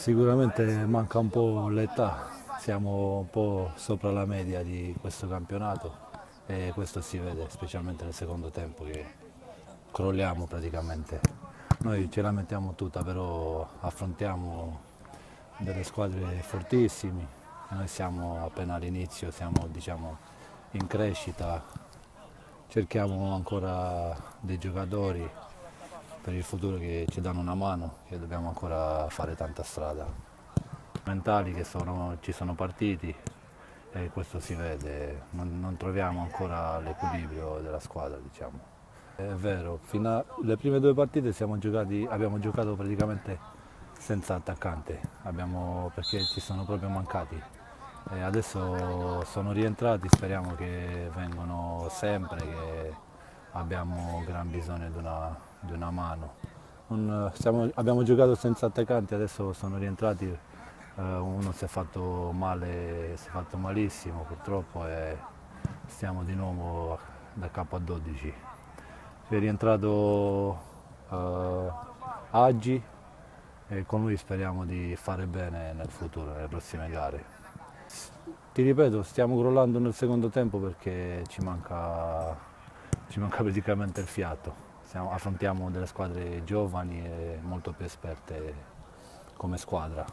Sicuramente manca un po' l'età, siamo un po' sopra la media di questo campionato e questo si vede specialmente nel secondo tempo che crolliamo praticamente. Noi ce la mettiamo tutta, però affrontiamo delle squadre fortissime e noi siamo appena all'inizio, siamo diciamo, in crescita, cerchiamo ancora dei giocatori per il futuro che ci danno una mano, che dobbiamo ancora fare tanta strada. Mentali che ci sono partiti e questo si vede, non troviamo ancora l'equilibrio della squadra, diciamo. È vero, fino alle prime due partite abbiamo giocato praticamente senza attaccante, perché ci sono proprio mancati. E adesso sono rientrati, speriamo che vengano sempre, che abbiamo gran bisogno di una mano. Abbiamo giocato senza attaccanti, adesso sono rientrati, uno si è fatto male, si è fatto malissimo purtroppo e stiamo di nuovo da capo a 12. È rientrato Agi e con lui speriamo di fare bene nel futuro, nelle prossime gare. Ti ripeto, stiamo crollando nel secondo tempo perché ci manca praticamente il fiato. Affrontiamo delle squadre giovani e molto più esperte come squadra.